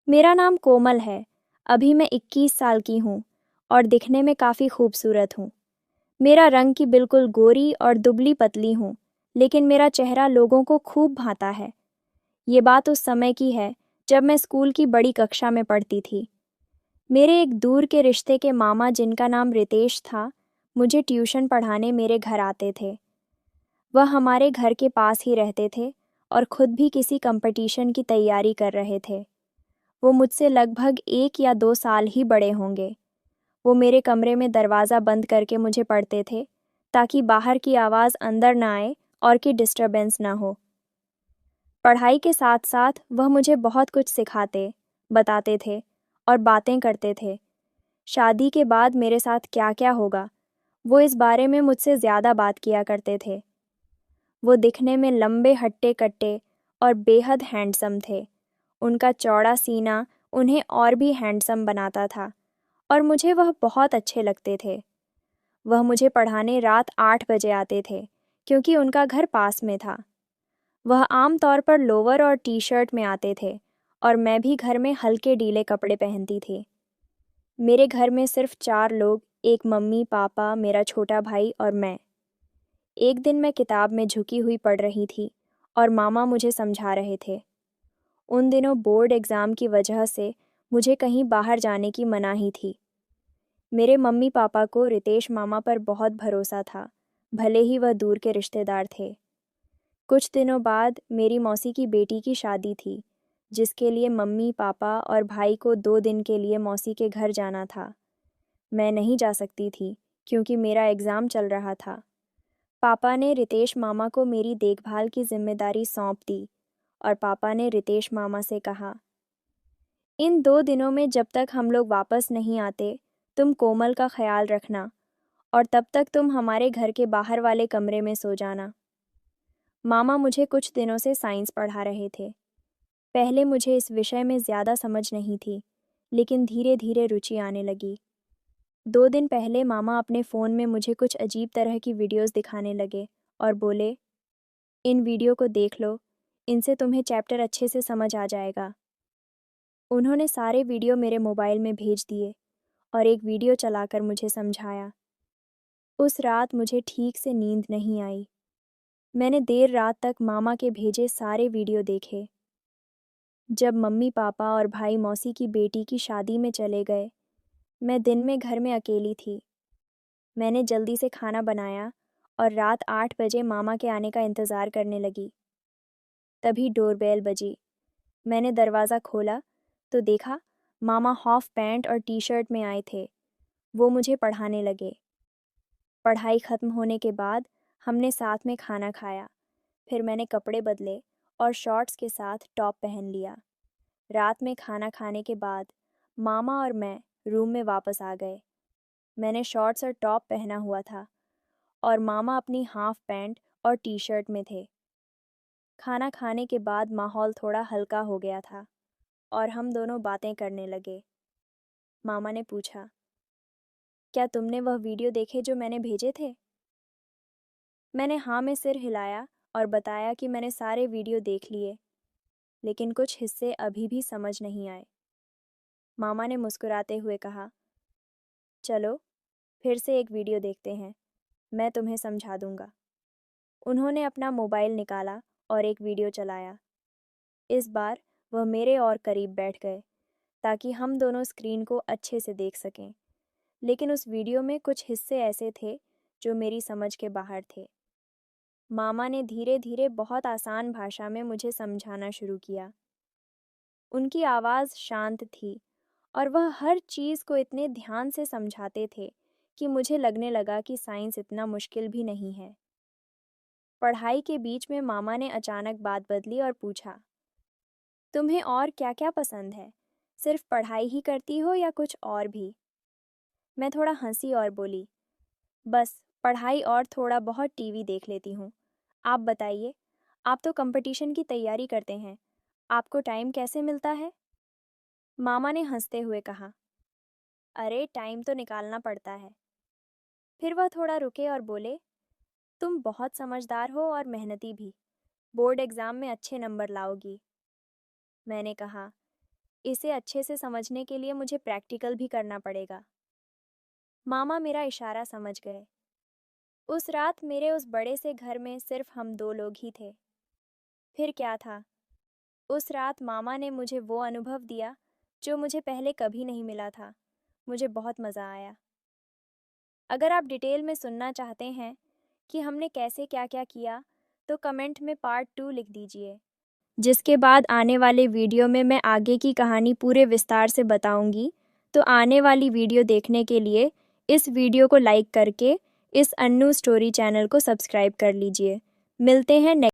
मेरा नाम कोमल है। अभी मैं 21 साल की हूँ और दिखने में काफ़ी खूबसूरत हूँ। मेरा रंग की बिल्कुल गोरी और दुबली पतली हूँ, लेकिन मेरा चेहरा लोगों को खूब भाता है। ये बात उस समय की है जब मैं स्कूल की बड़ी कक्षा में पढ़ती थी। मेरे एक दूर के रिश्ते के मामा, जिनका नाम रितेश था, मुझे ट्यूशन पढ़ाने मेरे घर आते थे। वह हमारे घर के पास ही रहते थे और खुद भी किसी कंपटीशन की तैयारी कर रहे थे। वो मुझसे लगभग 1 या 2 साल ही बड़े होंगे। वो मेरे कमरे में दरवाज़ा बंद करके मुझे पढ़ते थे, ताकि बाहर की आवाज़ अंदर ना आए और कि डिस्टरबेंस ना हो। पढ़ाई के साथ साथ वह मुझे बहुत कुछ सिखाते, बताते थे और बातें करते थे। शादी के बाद मेरे साथ क्या क्या होगा, वो इस बारे में मुझसे ज़्यादा बात किया करते थे। वो दिखने में लंबे हट्टे कट्टे और बेहद हैंडसम थे। उनका चौड़ा सीना उन्हें और भी हैंडसम बनाता था और मुझे वह बहुत अच्छे लगते थे। वह मुझे पढ़ाने रात 8 बजे आते थे, क्योंकि उनका घर पास में था। वह आम तौर पर लोवर और टी शर्ट में आते थे और मैं भी घर में हल्के ढीले कपड़े पहनती थी। मेरे घर में सिर्फ 4 लोग, एक मम्मी पापा, मेरा छोटा भाई और मैं। एक दिन मैं किताब में झुकी हुई पढ़ रही थी और मामा मुझे समझा रहे थे। उन दिनों बोर्ड एग्ज़ाम की वजह से मुझे कहीं बाहर जाने की मनाही थी। मेरे मम्मी पापा को रितेश मामा पर बहुत भरोसा था, भले ही वह दूर के रिश्तेदार थे। कुछ दिनों बाद मेरी मौसी की बेटी की शादी थी, जिसके लिए मम्मी पापा और भाई को 2 दिन के लिए मौसी के घर जाना था। मैं नहीं जा सकती थी, क्योंकि मेरा एग्ज़ाम चल रहा था। पापा ने रितेश मामा को मेरी देखभाल की जिम्मेदारी सौंप दी और पापा ने रितेश मामा से कहा, इन 2 दिनों में जब तक हम लोग वापस नहीं आते, तुम कोमल का ख्याल रखना और तब तक तुम हमारे घर के बाहर वाले कमरे में सो जाना। मामा मुझे कुछ दिनों से साइंस पढ़ा रहे थे। पहले मुझे इस विषय में ज़्यादा समझ नहीं थी, लेकिन धीरे धीरे रुचि आने लगी। 2 दिन पहले मामा अपने फ़ोन में मुझे कुछ अजीब तरह की वीडियोस दिखाने लगे और बोले, इन वीडियो को देख लो, इनसे तुम्हें चैप्टर अच्छे से समझ आ जाएगा। उन्होंने सारे वीडियो मेरे मोबाइल में भेज दिए और एक वीडियो चलाकर मुझे समझाया। उस रात मुझे ठीक से नींद नहीं आई। मैंने देर रात तक मामा के भेजे सारे वीडियो देखे। जब मम्मी पापा और भाई मौसी की बेटी की शादी में चले गए, मैं दिन में घर में अकेली थी। मैंने जल्दी से खाना बनाया और रात 8 बजे मामा के आने का इंतज़ार करने लगी। तभी डोरबेल बजी। मैंने दरवाज़ा खोला तो देखा, मामा हाफ पैंट और टी शर्ट में आए थे। वो मुझे पढ़ाने लगे। पढ़ाई ख़त्म होने के बाद हमने साथ में खाना खाया। फिर मैंने कपड़े बदले और शॉर्ट्स के साथ टॉप पहन लिया। रात में खाना खाने के बाद मामा और मैं रूम में वापस आ गए। मैंने शॉर्ट्स और टॉप पहना हुआ था और मामा अपनी हाफ पैंट और टी शर्ट में थे। खाना खाने के बाद माहौल थोड़ा हल्का हो गया था और हम दोनों बातें करने लगे। मामा ने पूछा, क्या तुमने वह वीडियो देखे जो मैंने भेजे थे? मैंने हाँ में सिर हिलाया और बताया कि मैंने सारे वीडियो देख लिए, लेकिन कुछ हिस्से अभी भी समझ नहीं आए। मामा ने मुस्कुराते हुए कहा, चलो फिर से एक वीडियो देखते हैं, मैं तुम्हें समझा दूंगा। उन्होंने अपना मोबाइल निकाला और एक वीडियो चलाया। इस बार वह मेरे और करीब बैठ गए, ताकि हम दोनों स्क्रीन को अच्छे से देख सकें। लेकिन उस वीडियो में कुछ हिस्से ऐसे थे जो मेरी समझ के बाहर थे। मामा ने धीरे धीरे बहुत आसान भाषा में मुझे समझाना शुरू किया। उनकी आवाज़ शांत थी और वह हर चीज़ को इतने ध्यान से समझाते थे कि मुझे लगने लगा कि साइंस इतना मुश्किल भी नहीं है। पढ़ाई के बीच में मामा ने अचानक बात बदली और पूछा, तुम्हें और क्या क्या पसंद है? सिर्फ पढ़ाई ही करती हो या कुछ और भी? मैं थोड़ा हंसी और बोली, बस पढ़ाई और थोड़ा बहुत टीवी देख लेती हूँ। आप बताइए, आप तो कंपटीशन की तैयारी करते हैं, आपको टाइम कैसे मिलता है? मामा ने हंसते हुए कहा, अरे टाइम तो निकालना पड़ता है। फिर वह थोड़ा रुके और बोले, तुम बहुत समझदार हो और मेहनती भी, बोर्ड एग्ज़ाम में अच्छे नंबर लाओगी। मैंने कहा, इसे अच्छे से समझने के लिए मुझे प्रैक्टिकल भी करना पड़ेगा। मामा मेरा इशारा समझ गए। उस रात मेरे उस बड़े से घर में सिर्फ हम 2 लोग ही थे। फिर क्या था? उस रात मामा ने मुझे वो अनुभव दिया जो मुझे पहले कभी नहीं मिला था। मुझे बहुत मज़ा आया। अगर आप डिटेल में सुनना चाहते हैं कि हमने कैसे क्या क्या किया, तो कमेंट में पार्ट 2 लिख दीजिए, जिसके बाद आने वाले वीडियो में मैं आगे की कहानी पूरे विस्तार से बताऊंगी। तो आने वाली वीडियो देखने के लिए इस वीडियो को लाइक करके इस अन्नू स्टोरी चैनल को सब्सक्राइब कर लीजिए। मिलते हैं नेक्स्ट